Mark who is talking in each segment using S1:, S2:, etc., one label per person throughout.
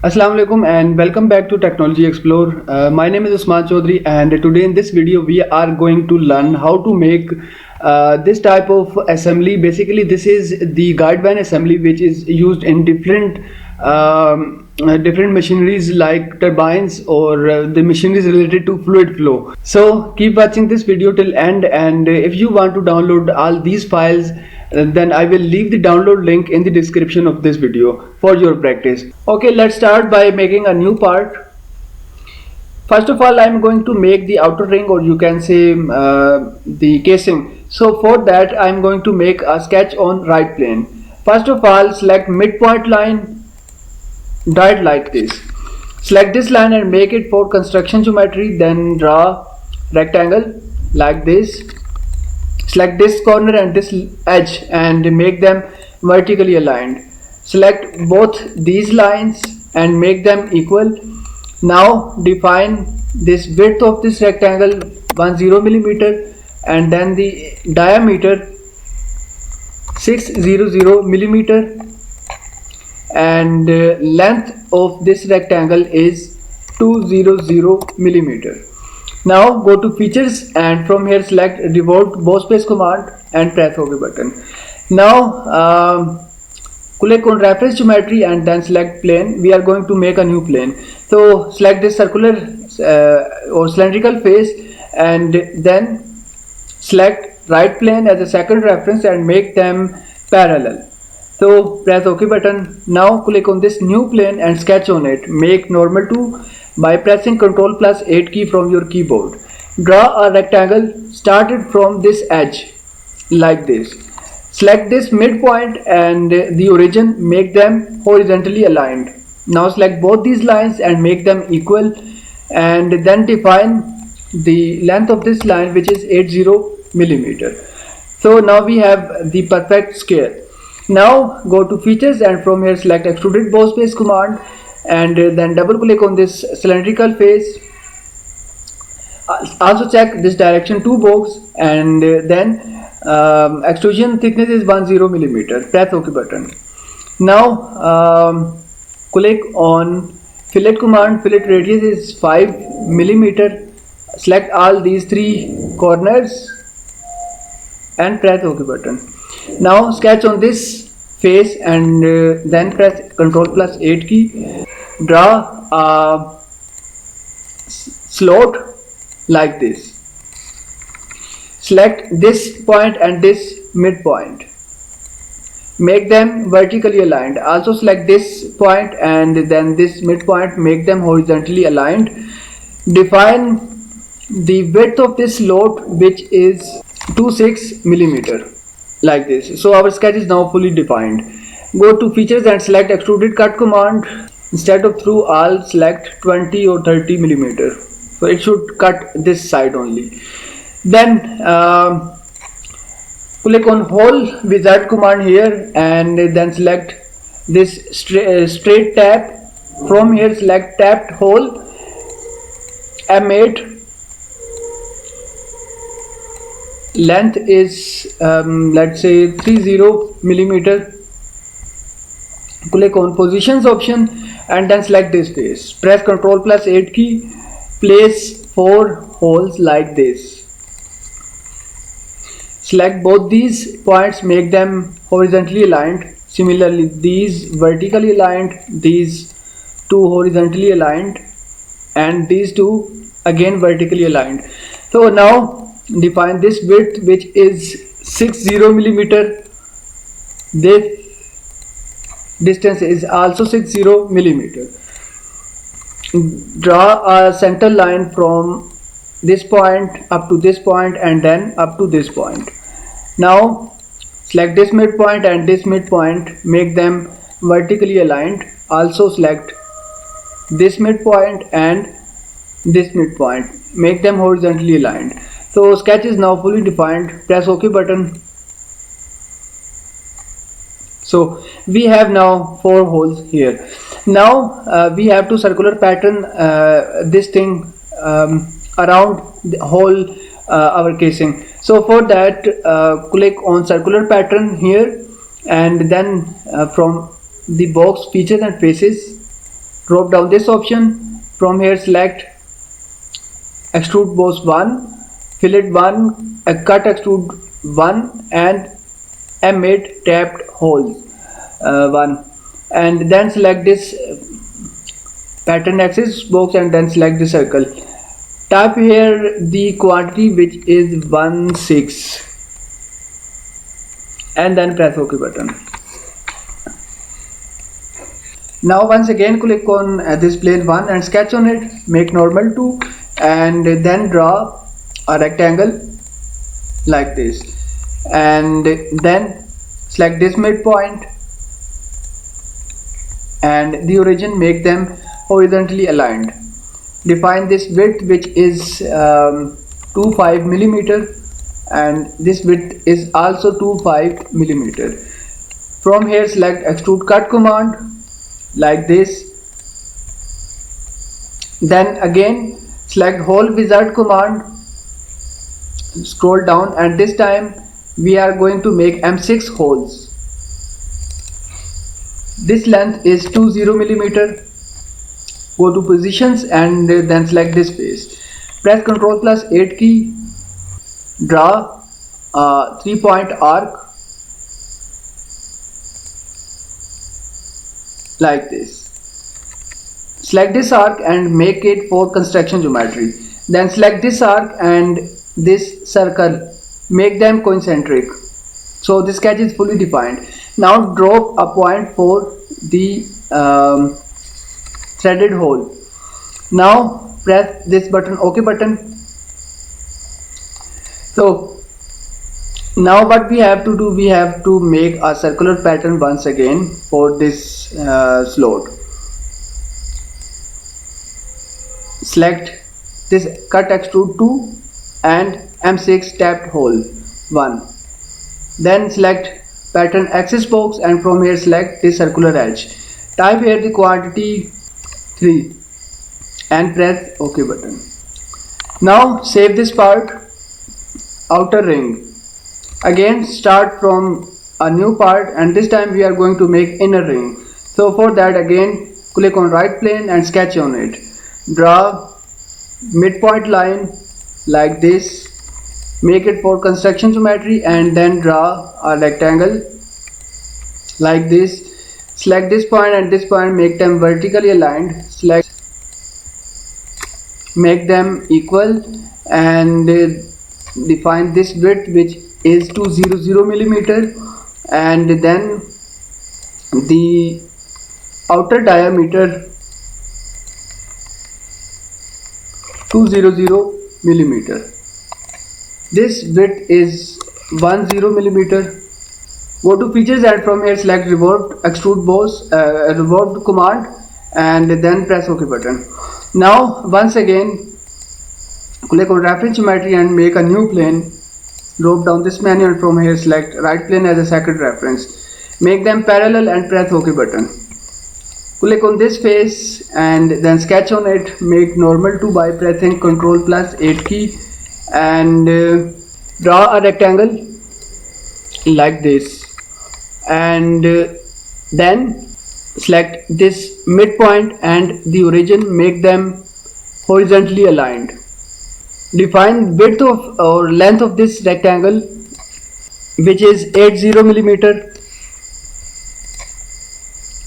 S1: Assalamu alaikum and welcome back to Technology Explore. My name is Usman Chaudhary, and today in this video we are going to learn how to make this type of assembly. Basically, this is the guide vane assembly which is used in different machineries like turbines or the machineries related to fluid flow. So keep watching this video till end, and if you want to download all these files, then I will leave the download link in the description of this video for your practice. Okay, let's start by making a new part. First of all, I'm going to make the outer ring, or you can say the casing. So for that, I'm going to make a sketch on right plane. First of all, select midpoint line, draw it like this. Select this line and make it for construction geometry. Then draw rectangle like this. Select this corner and this edge and make them vertically aligned. Select both these lines and make them equal. Now define this width of this rectangle 10 mm and then the diameter 600 mm, and length of this rectangle is 200 mm. Now go to features and from here select revolve bow space command and press OK button. Now click on reference geometry and then select plane. We are going to make a new plane. So select this circular or cylindrical face and then select right plane as a second reference and make them parallel. So press OK button. Now click on this new plane and sketch on it. Make normal to by pressing Ctrl+8 key from your keyboard. Draw a rectangle started from this edge like this. Select this midpoint and the origin, make them horizontally aligned. Now select both these lines and make them equal, and then define the length of this line, which is 80 mm. So now we have the perfect square. Now go to features and from here select extruded bow space command and then double click on this cylindrical face. Also check this direction 2 box and then extrusion thickness is 10 mm. Press OK button. Now click on fillet command. Fillet radius is 5 mm. Select all these 3 corners and press OK button. Now sketch on this face and then press Ctrl+8 key. Draw a slot like this. Select this point and this midpoint. Make them vertically aligned. Also select this point and then this midpoint. Make them horizontally aligned. Define the width of this slot, which is 26 mm like this. So our sketch is now fully defined. Go to features and select extruded cut command. Instead of through all, select 20 or 30 mm. So it should cut this side only. Then click on hole wizard command here and then select this straight tap. From here select tapped hole M8. Length is let's say 30 mm. Click on positions option and then select this face. Press Ctrl+8 key. Place 4 holes like this. Select both these points, make them horizontally aligned. Similarly, these vertically aligned, these 2 horizontally aligned, and these 2 again vertically aligned. So now define this width, which is 60 mm. This distance is also 60 mm. Draw a center line from this point up to this point and then up to this point. Now select this midpoint and this midpoint, make them vertically aligned. Also select this midpoint and this midpoint, make them horizontally aligned. So sketch is now fully defined. Press OK button. So we have now 4 holes here. Now we have to circular pattern this thing around the whole our casing. So for that click on circular pattern here and then from the box features and faces Drop down this option. From here select Extrude Boss 1, Fillet 1, Cut Extrude 1 and M8 tapped holes 1, and then select this pattern axis box and then select the circle. Type here the quantity which is 16 and then press OK button. Now once again click on this plane 1 and sketch on it, make normal to, and then draw a rectangle like this, and then select this midpoint and the origin, make them horizontally aligned. Define this width which is 25 millimeter, and this width is also 25 millimeter. From here select Extrude Cut command like this, then again select Hole Wizard command, scroll down, and this time we are going to make M6 holes. This length is 20 millimeter. Go to positions and then select this face. Press Ctrl+8 key, draw a 3-point arc like this. Select this arc and make it for construction geometry. Then select this arc and this circle, make them concentric. So this sketch is fully defined. Now drop a point for the threaded hole. Now press this button, OK button. So now what we have to do, we have to make a circular pattern once again for this slot. Select this Cut Extrude 2 and M6 tapped hole 1. Then select pattern axis box and from here select this circular edge. Type here the quantity 3 and press OK button. Now save this part, outer ring. Again start from a new part, and this time we are going to make inner ring. So for that again click on right plane and sketch on it. Draw midpoint line like this, make it for construction geometry, and then draw a rectangle like this. Select this point and this point, make them vertically aligned. Select, make them equal, and define this width which is 200 millimeter, and then the outer diameter 200 millimeter. This width is 10 millimeter. Go to features and from here select revolved extrude boss, revolved command, and then press OK button. Now once again click on reference geometry and make a new plane. Drop down this menu and from here select right plane as a second reference. Make them parallel and press OK button. Click on this face and then sketch on it. Make normal to by pressing Ctrl+8 key and draw a rectangle like this, and then select this midpoint and the origin, make them horizontally aligned. Define width of or length of this rectangle which is 80 millimeter,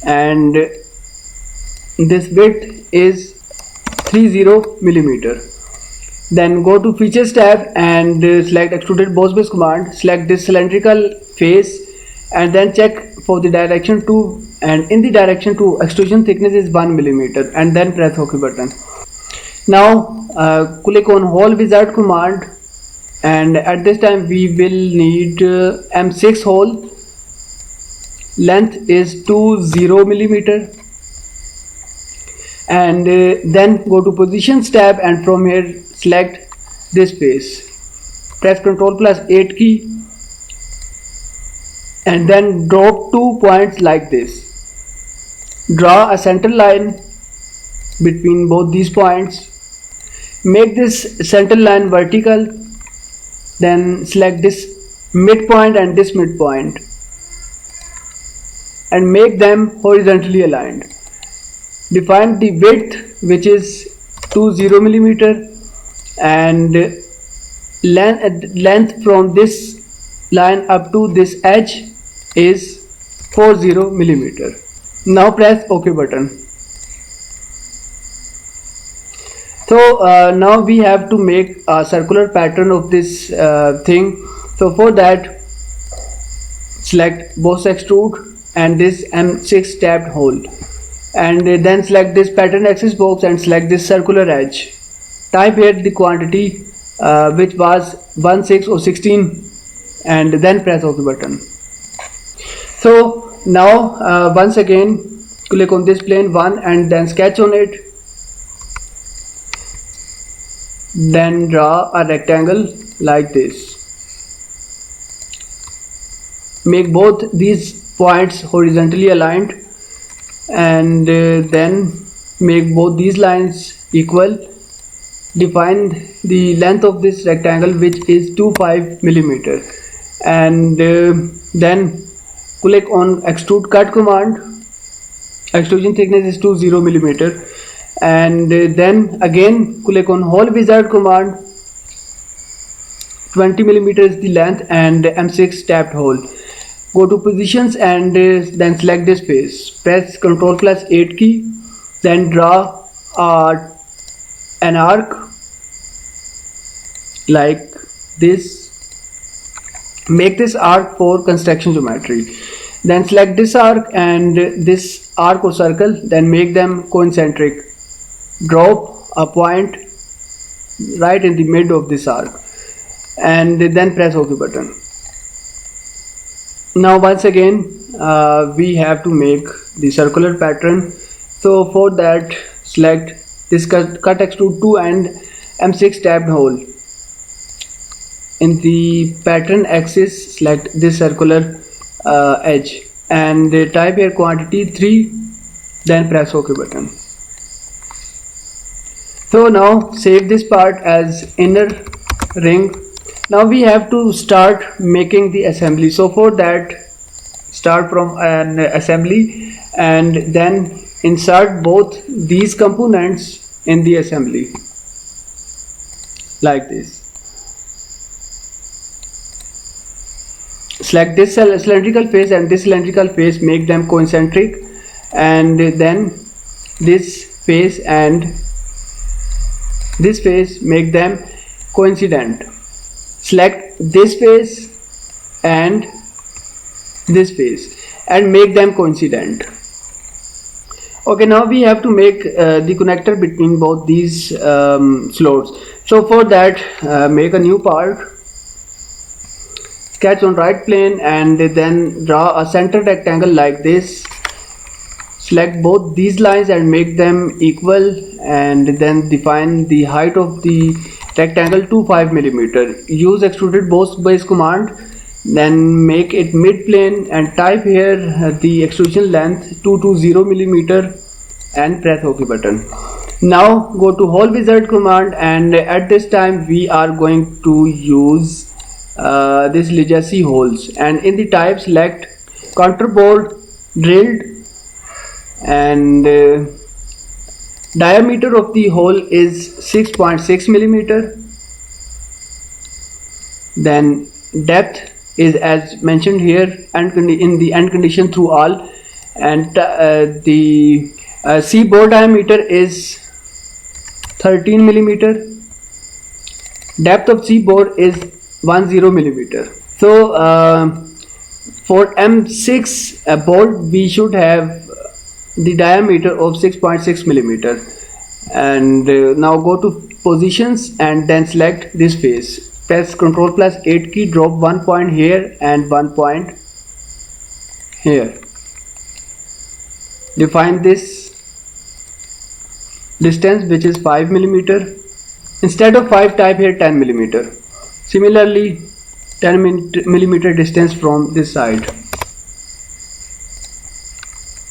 S1: and this width is 30 millimeter. Then go to features tab and select extruded boss base command. Select this cylindrical face and then check for the direction to, and in the direction to extrusion thickness is 1 millimeter, and then press OK button. Now click on Hole Wizard command, and at this time we will need M6 hole. Length is 20 millimeter, and then go to positions tab and from here select this face. Press Ctrl+8 key and then drop 2 points like this. Draw a center line between both these points. Make this center line vertical, then select this midpoint and this midpoint and make them horizontally aligned. Define the width, which is 20 millimeter, and length from this line up to this edge is 40 millimeter. Now press OK button. So now we have to make a circular pattern of this thing. So for that, select both extrude and this M6 tapped hole, and then select this pattern axis box and select this circular edge. Type here the quantity which was 1, 6 or 16, and then press OK button. So now once again click on this plane 1 and then sketch on it. Then draw a rectangle like this. Make both these points horizontally aligned, and then make both these lines equal. Define the length of this rectangle, which is 25 millimeter, and then click on extrude cut command. Extrusion thickness is 20 millimeter, and then again click on hole wizard command. 20 millimeter is the length, and M6 tapped hole. Go to positions and then select this face. Press Ctrl+8 key, then draw an arc like this. Make this arc for construction geometry. Then select this arc and this arc or circle, then make them concentric. Drop a point right in the mid of this arc, and then press OK button. Now once again we have to make the circular pattern. So for that, select this cut extrude 2 and M6 tabbed hole. In the pattern axis, select this circular edge and type here quantity 3, then press OK button. So now save this part as inner ring. Now we have to start making the assembly. So for that, start from an assembly and then insert both these components in the assembly like this. Select this cylindrical face and this cylindrical face, make them concentric, and then this face and this face, make them coincident. Select this face and this face and make them coincident. Okay, now we have to make the connector between both these slots. So for that, make a new part, sketch on right plane and then draw a center rectangle like this. Select both these lines and make them equal, and then define the height of the rectangle to 5 millimeter. Use extruded both base command, then make it mid plane and type here the extrusion length 220 millimeter and press OK button. Now go to hole wizard command, and at this time we are going to use this legacy holes, and in the type select contour bore drilled, and diameter of the hole is 6.6 millimeter. Then depth is as mentioned here and in the end condition through all, and the C bore diameter is 13 millimeter. Depth of C bore is 10 millimeter. So for M6 board we should have the diameter of 6.6 millimeter, and now go to positions and then select this face. Press Ctrl+8 key, drop 1 point here and 1 point here. Define this distance, which is 5 millimeter. Instead of 5, type here 10 millimeter. Similarly, 10 millimeter distance from this side.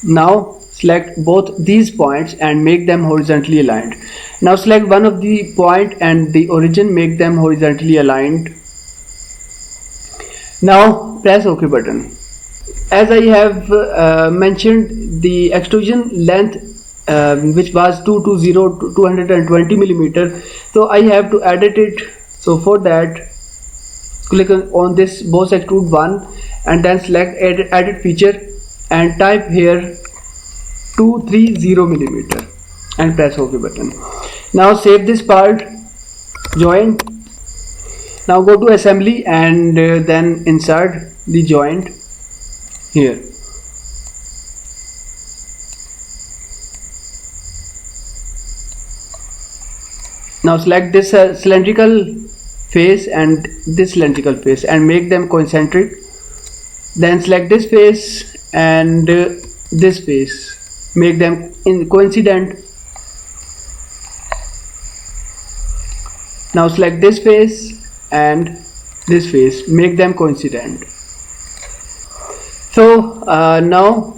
S1: Now select both these points and make them horizontally aligned. Now select one of the point and the origin, make them horizontally aligned. Now press OK button. As I have mentioned, the extrusion length which was 220 millimeter. So I have to edit it. So for that, click on this boss extrude 1 and then select edit feature and type here 230 millimeter and press OK button. Now save this part, joint. Now go to assembly and then insert the joint here. Now select this cylindrical face and this cylindrical face and make them concentric. Then select this face and this face, make them coincident. Now select this face and this face, make them coincident. So now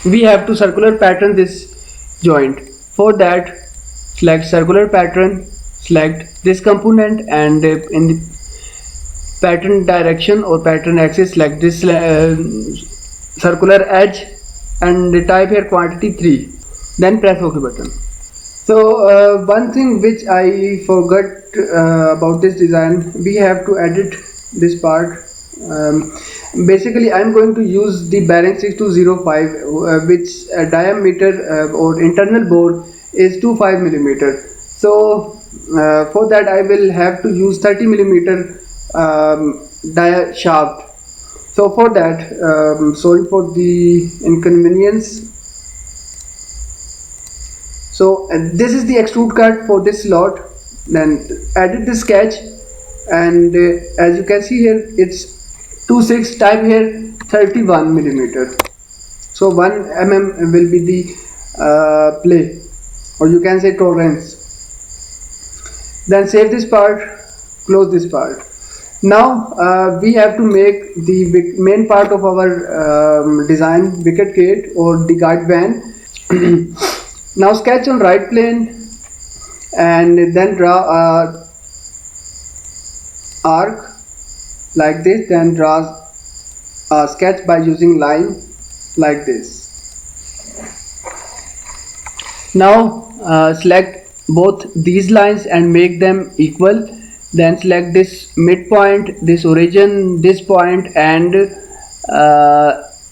S1: we have to circular pattern this joint. For that, select circular pattern, select this component and in the pattern direction or pattern axis select this circular edge and type here quantity 3, then press OK button. So one thing which I forgot about this design, we have to edit this part. Basically I'm going to use the bearing 6205 which diameter or internal bore is 25 millimeter. So for that I will have to use 30 millimeter dia shaft. So for that, sorry for the inconvenience. So this is the extrude cut for this slot. Then edit the sketch and as you can see here it's 26, type here 31 millimeter. So 1 mm will be the play, or you can say tolerance. Then save this part, close this part. Now we have to make the main part of our design, wicket gate or the guide vane. Now sketch on right plane and then draw a arc like this, then draw a sketch by using line like this. Now select both these lines and make them equal. Then select this midpoint, this origin, this point and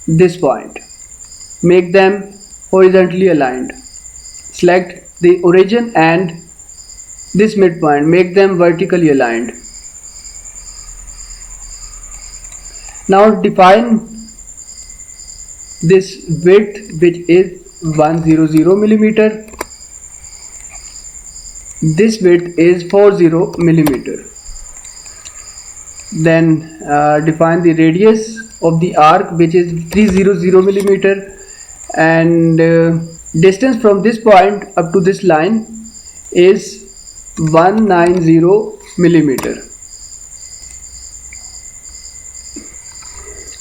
S1: this point. Make them horizontally aligned. Select the origin and this midpoint, make them vertically aligned. Now define this width which is 100 millimeter. This width is 40 millimeter. Then define the radius of the arc which is 300 millimeter and distance from this point up to this line is 190 millimeter.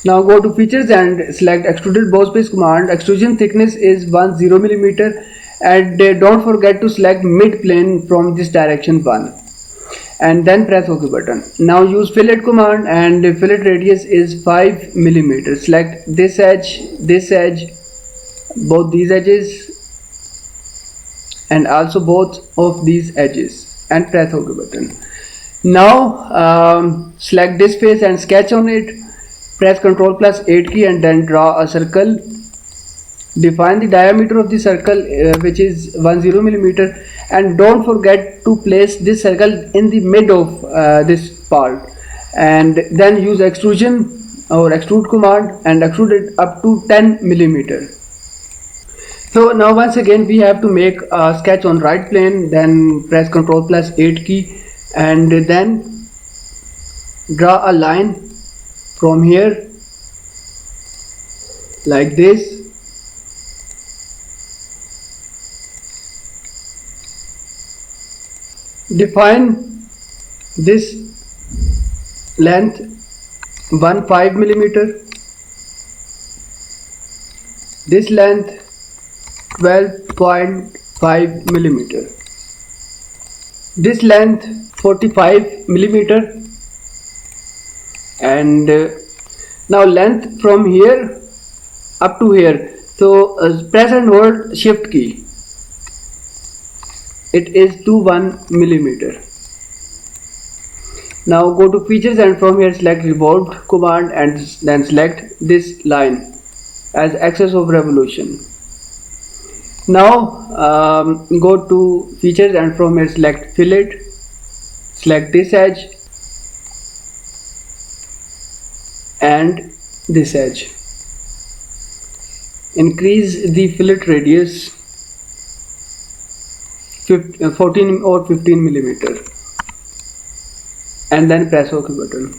S1: Now go to features and select extruded boss base command. Extrusion thickness is 10 millimeter and don't forget to select mid plane from this direction 1 and then press OK button. Now use fillet command and fillet radius is 5 millimeter. Select this edge, both these edges and also both of these edges and press OK button. Now select this face and sketch on it. Press Ctrl plus 8 key and then draw a circle. Define the diameter of the circle which is 10 millimeter and don't forget to place this circle in the mid of this part and then use extrusion or extrude command and extrude it up to 10 millimeter. So now once again we have to make a sketch on right plane, then press Ctrl plus 8 key and then draw a line from here like this. Define this length 15 millimeter, this length 12.5 millimeter, this length 45 millimeter and now length from here up to here So press and hold shift key. It is to 1 millimeter. Now go to features and from here select revolved command and then select this line as axis of revolution. Now go to features and from here select fillet, select this edge and this edge. Increase the fillet radius 14 or 15 millimeter and then press OK button.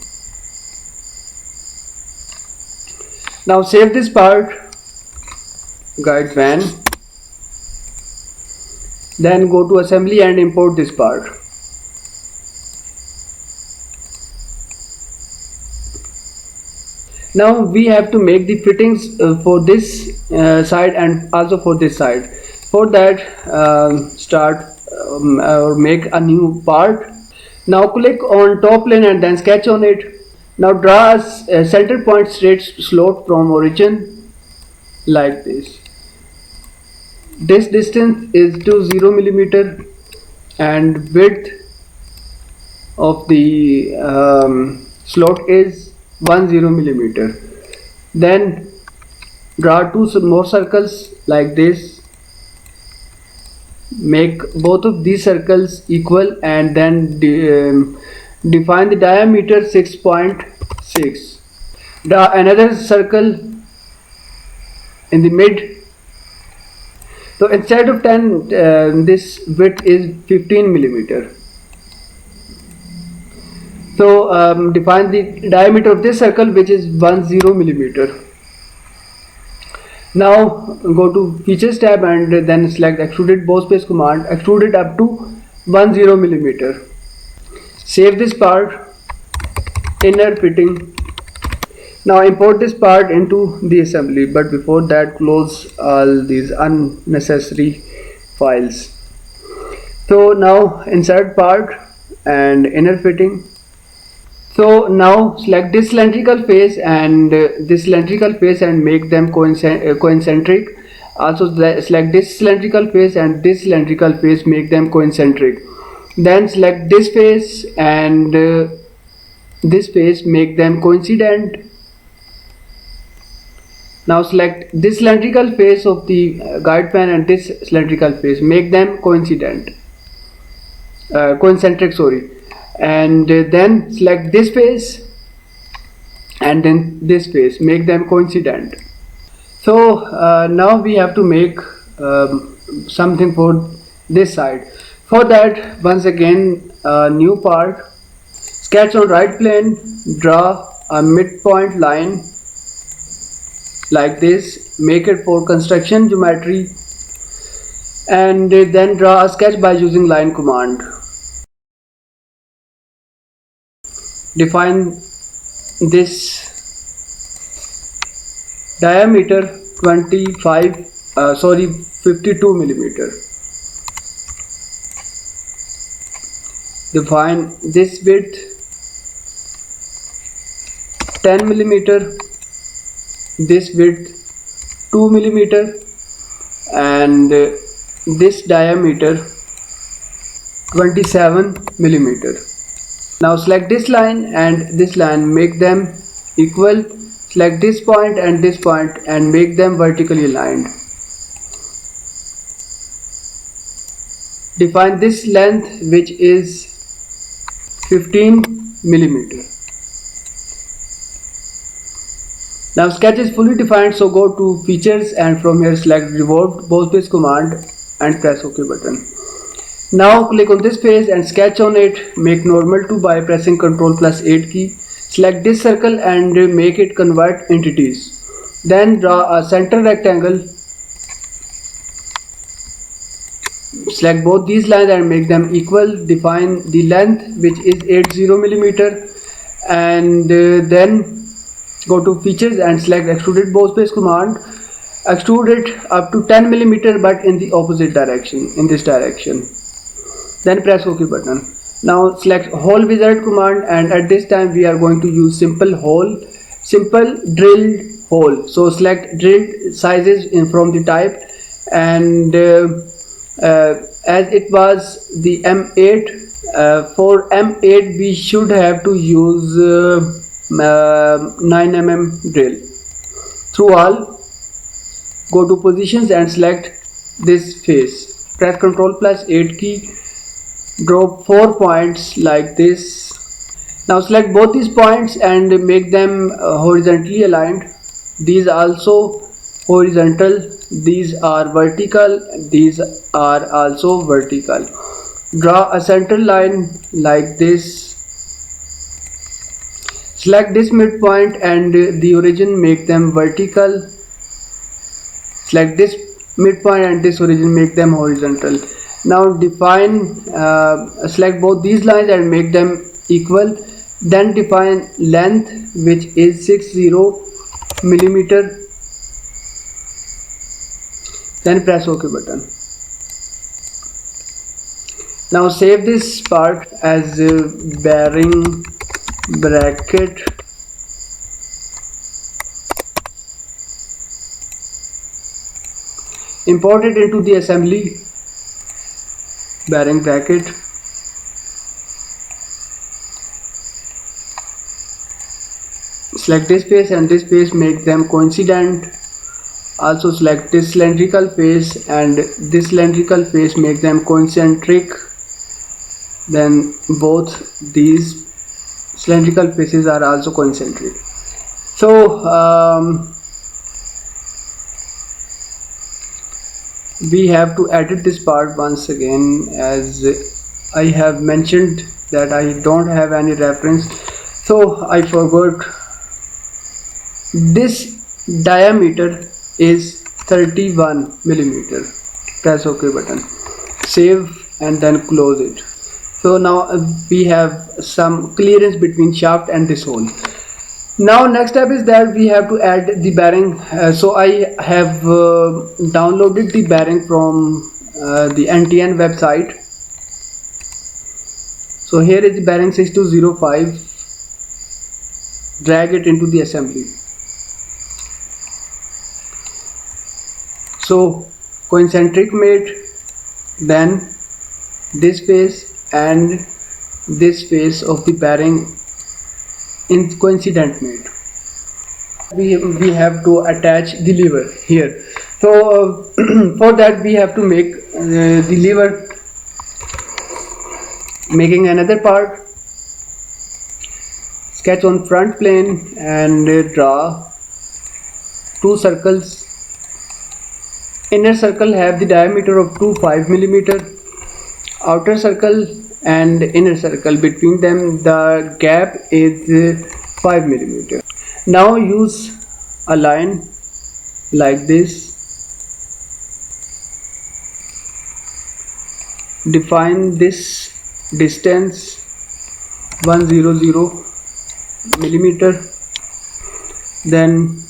S1: Now save this part, guide Vane, then go to assembly and import this part. Now we have to make the fittings for this side and also for this side. For that start or make a new part. Now click on top plane and then sketch on it. Now draw a center point straight slot from origin like this. This distance is to 0 millimeter and width of the slot is 10 millimeter. Then draw two more circles like this. Make both of these circles equal and then define the diameter 6.6. Draw another circle in the mid. So instead of 10, this width is 15 millimeter. So define the diameter of this circle, which is 10 millimeter. Now go to features tab and then select extruded bow space command, extrude it up to 10 millimeter. Save this part, inner fitting. Now import this part into the assembly, but before that close all these unnecessary files. So now insert part and inner fitting. So now select this cylindrical face and this cylindrical face and make them concentric. Also select this cylindrical face and this cylindrical face, make them concentric. Then select this face and this face, make them coincident. Now select this cylindrical face of the guide pan and this cylindrical face, make them concentric, sorry. And then select this face and then this face, make them coincident. So now we have to make something for this side. For that, once again, new part, sketch on right plane, draw a midpoint line like this, make it for construction geometry, and then draw a sketch by using line command. Define this diameter 52 millimeter. Define this width 10 millimeter, this width 2 millimeter, and this diameter 27 millimeter. Now select this line and this line, make them equal. Select this point and make them vertically aligned. Define this length, which is 15 millimeter. Now sketch is fully defined, so go to features and from here select revolved bow space command and press OK button. Now click on this face and sketch on it, make normal to by pressing Ctrl+8 key. Select this circle and make it convert entities. Then draw a center rectangle. Select both these lines and make them equal. Define the length, which is 80 millimeter, and then go to features and select extruded bow space command. Extrude it up to 10 millimeter, but in the opposite direction, in this direction. Then press OK button. Now select hole wizard command, and at this time we are going to use simple hole, simple drilled hole. So select drill sizes from the type, and as it was the M8, for M8 we should have to use 9 mm drill. Through all, go to positions and select this face. Press Ctrl+8 key, drop 4 points like this. Now select both these points and make them horizontally aligned. These also horizontal, these are vertical, these are also vertical. Draw a center line like this. Select this midpoint and the origin, make them vertical. Select this midpoint and this origin, make them horizontal. Now define, select both these lines and make them equal. Then define length, which is 60 millimeter. Then press OK button. Now save this part as bearing bracket import it into the assembly. Bearing bracket, select this face and this face, make them coincident. Also select this cylindrical face and this cylindrical face, make them concentric. Then both these cylindrical faces are also concentric. So we have to edit this part once again, as I have mentioned that I don't have any reference, so I forgot. This diameter is 31 millimeter. Press OK button, save and then close it. So now we have some clearance between shaft and this hole. Now next step is that we have to add the bearing. So I have downloaded the bearing from the NTN website. So here is the bearing 6205. Drag it into the assembly. So concentric made, then this face and this face of the bearing in coincident made. We have to attach the lever here. So for that we have to make the lever. Making another part, sketch on front plane and draw 2 circles. Inner circle have the diameter of 5 millimeter. Outer circle and inner circle, between them the gap is 5 millimeter. Now use a line like this. Define this distance 100 millimeter. Then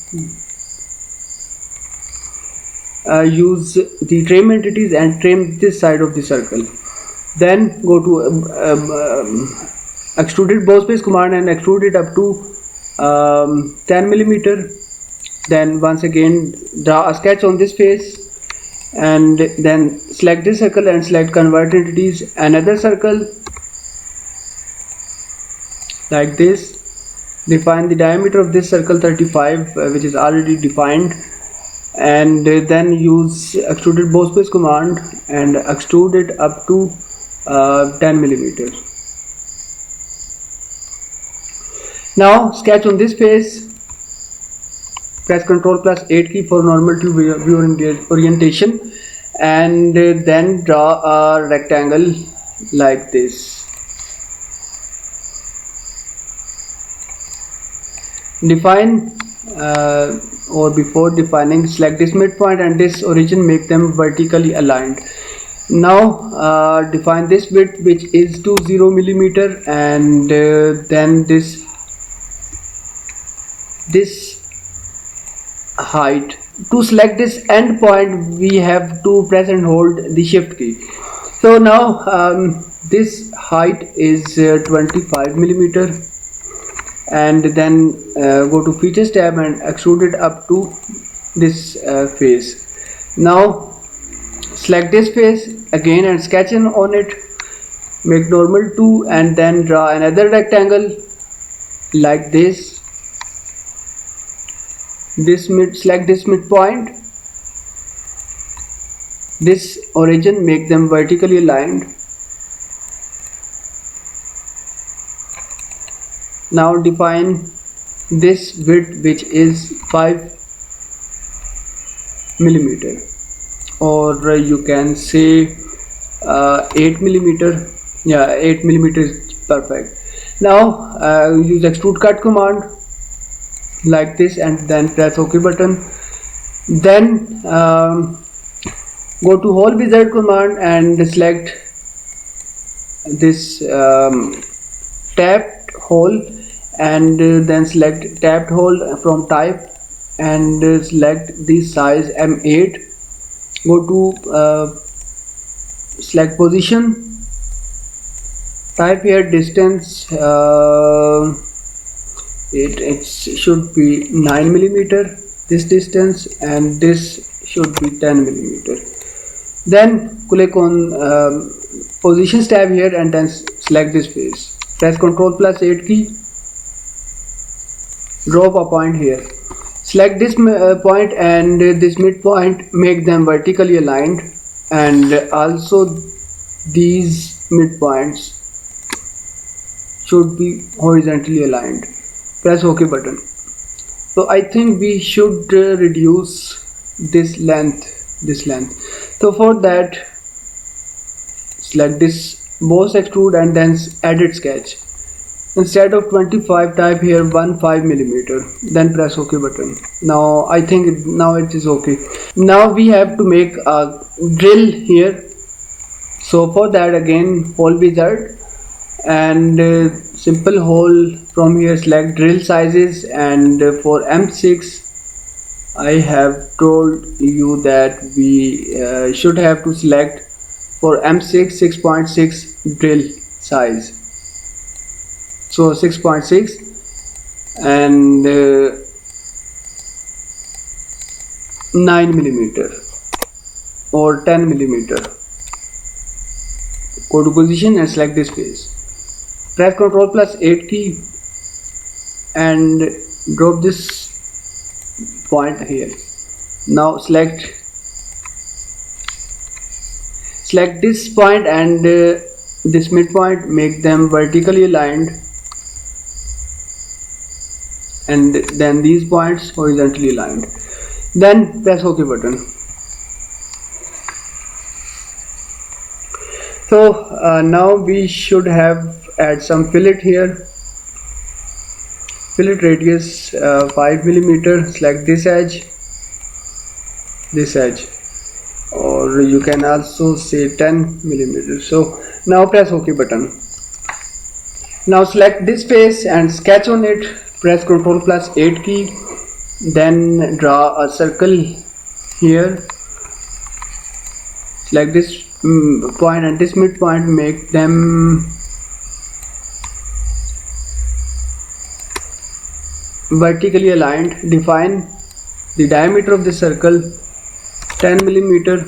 S1: use the trim entities and trim this side of the circle. Then go to extruded bow space command and extrude it up to 10 millimeter. Then once again draw a sketch on this face and then select this circle and select convert entities, another circle like this. Define the diameter of this circle 35, which is already defined, and then use extruded bow space command and extrude it up to 10 millimeters. Now sketch on this face. Press Ctrl+8 key for normal to view orientation, and then draw a rectangle like this. Define or before defining, select this midpoint and this origin, make them vertically aligned. Now define this width, which is 20 millimeter, and then this height. To select this end point, we have to press and hold the shift key. So now this height is 25 millimeter. and then go to features tab and extrude it up to this face. Now select this face again and sketch in on it, make normal 2 and then draw another rectangle like this. Select this midpoint, this origin, make them vertically aligned. Now define this width, which is 5 millimeter, or you can say 8 millimeter. Yeah, 8 millimeter is perfect. Now use extrude cut command like this and then press OK button. Then go to hole wizard command and select this tapped hole, and then select tapped hole from type and select the size M8. Go to select position, type here distance, it should be 9 millimeter, this distance, and this should be 10 millimeter. Then click on positions tab here and then select this face. Press Ctrl+8 key, drop a point here. Select this point and this midpoint, make them vertically aligned, and also these midpoints should be horizontally aligned. Press OK button. So I think we should reduce this length. So for that, select this boss extrude and then edit sketch. Instead of 25, type here 15 millimeter. Then press OK button. Now I think now it is okay. Now we have to make a drill here. So for that, again hole wizard and simple hole. From here select drill sizes, and for M6 I have told you that we should have to select for M6 6.6 drill size. So 6.6 and 9 millimeter or 10 millimeter. Go to position and select this face. Press Ctrl+8 key and drop this point here. Now select this point and this midpoint, make them vertically aligned, and then these points horizontally aligned. Then press OK button. So now we should have add some fillet here. Fillet radius 5 millimeter. Select this edge, or you can also say 10 millimeter. So now press OK button. Now select this face and sketch on it. Press Ctrl+8 key, then draw a circle here. Select this point and this midpoint, make them vertically aligned. Define the diameter of the circle 10 millimeter.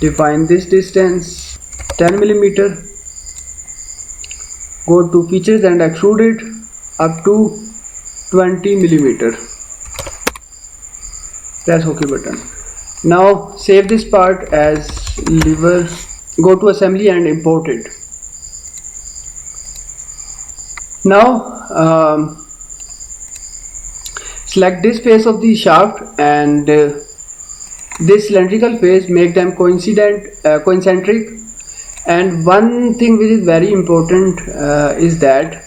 S1: Define this distance 10 millimeter. Go to features and extrude it up to 20 millimeter. Press OK button. Now save this part as lever. Go to assembly and import it. Now select this face of the shaft and this cylindrical face, make them concentric. And one thing which is very important is that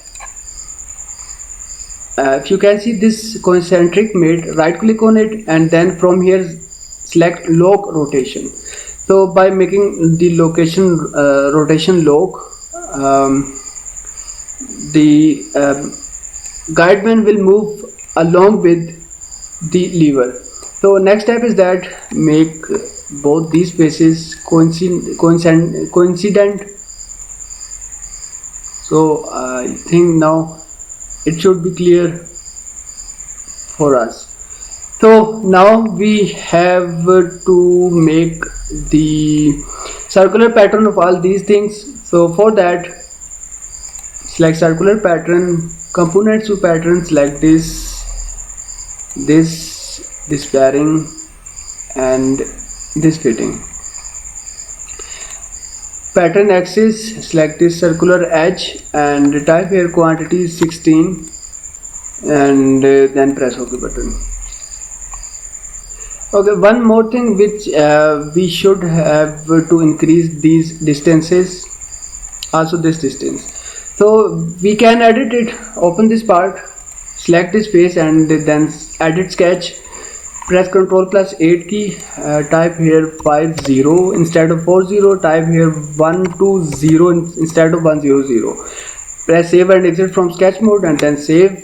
S1: if you can see this concentric made, right click on it and then from here select lock rotation. So by making the rotation lock, the guide band will move along with the lever. So next step is that make both these faces coincident. So I think now it should be clear for us. So now we have to make the circular pattern of all these things. So for that, select circular pattern, components to pattern, select this bearing and this fitting. Pattern axis, select this circular edge and type here quantity 16 and then press OK button. Okay, one more thing which we should have to increase these distances, also this distance. So we can edit it. Open this part, select this face and then edit sketch, press Ctrl+8 key, type here 50 instead of 40, type here 120 instead of 100. Press save and exit from sketch mode and then save,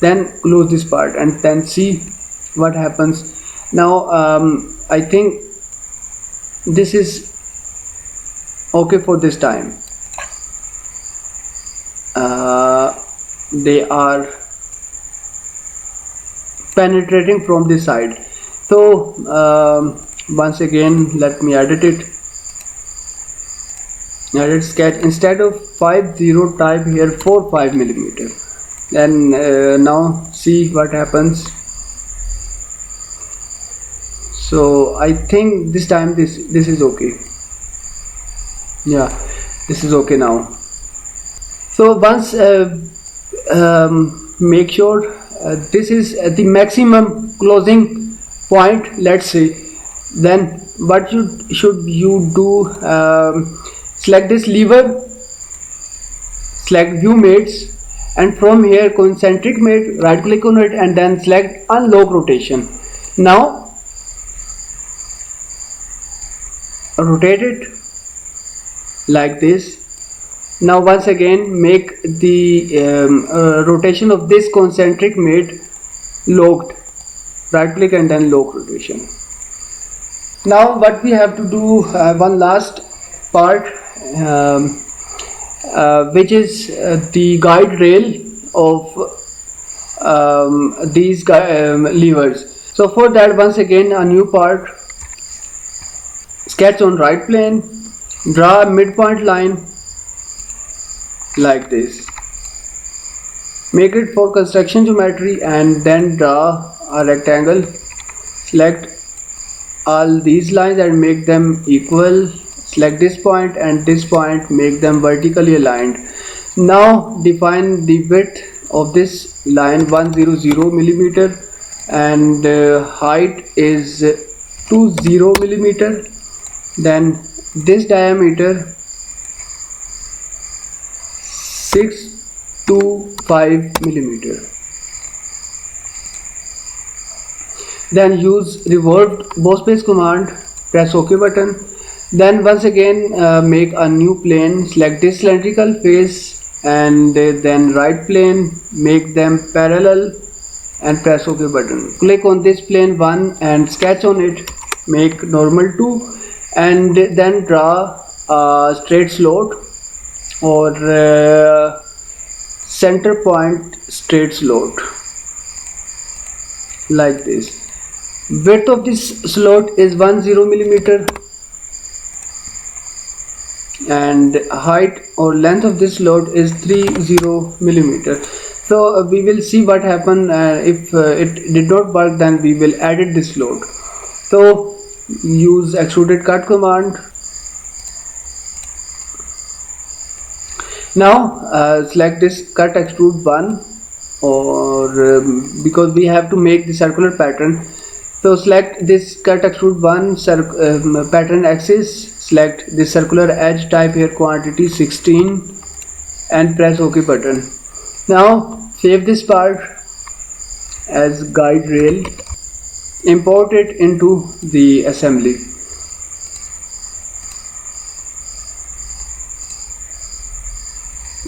S1: then close this part and then see what happens. Now I think this is okay for this time. They are penetrating from this side. So once again let me edit it. Edit sketch, instead of 50 type here 45 millimeter. Then now see what happens. So I think this time this is okay. Yeah, this is okay now. So once make sure this is the maximum closing point, let's say, then what should you do? Select this lever, select view mates, and from here concentric mate, right click on it and then select unlock rotation. Now rotate it like this. Now once again make the rotation of this concentric mate locked, right click and then lock rotation. Now what we have to do, one last part, which is the guide rail of these levers. So for that, once again a new part, sketch on right plane, draw a midpoint line like this, make it for construction geometry and then draw a rectangle. Select all these lines and make them equal. Select this point and this point, make them vertically aligned. Now define the width of this line 100 millimeter and height is 20 millimeter. Then this diameter 625 millimeter. Then use revolved boss space command, press OK button. Then once again make a new plane, select this cylindrical face and then right plane, make them parallel and press OK button. Click on this plane 1 and sketch on it, make normal 2 and then draw a straight slot or center point straight slot like this. Width of this slot is 10 millimeter and height or length of this slot is 30 millimeter. So we will see what happen if it did not work, then we will edit this slot. So use extruded cut command. Now select this cut extrude 1 or because we have to make the circular pattern. So select this cut extrude 1 pattern axis, select this circular edge, type here quantity 16 and press OK button. Now save this part as guide rail, import it into the assembly.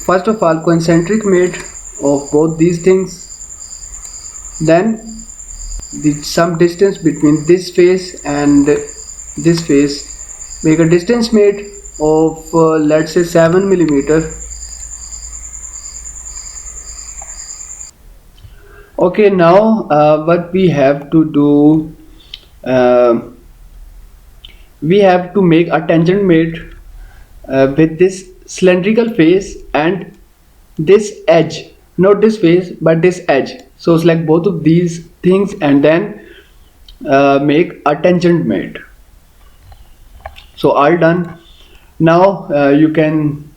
S1: First of all, concentric mate of both these things, then some distance between this face and this face, make a distance mate of let's say 7 millimeter Okay, now what we have to do, uh, we have to make a tangent mate with this cylindrical face and this edge, not this face but this edge. So select both of these things and then make a tangent mate. So all done. Now you can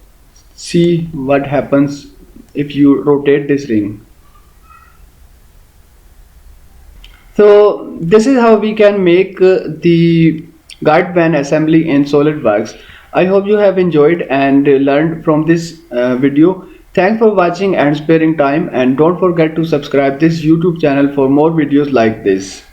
S1: see what happens if you rotate this ring. So this is how we can make the guard van assembly in SolidWorks. I hope you have enjoyed and learned from this video. Thanks for watching and sparing time, and don't forget to subscribe this YouTube channel for more videos like this.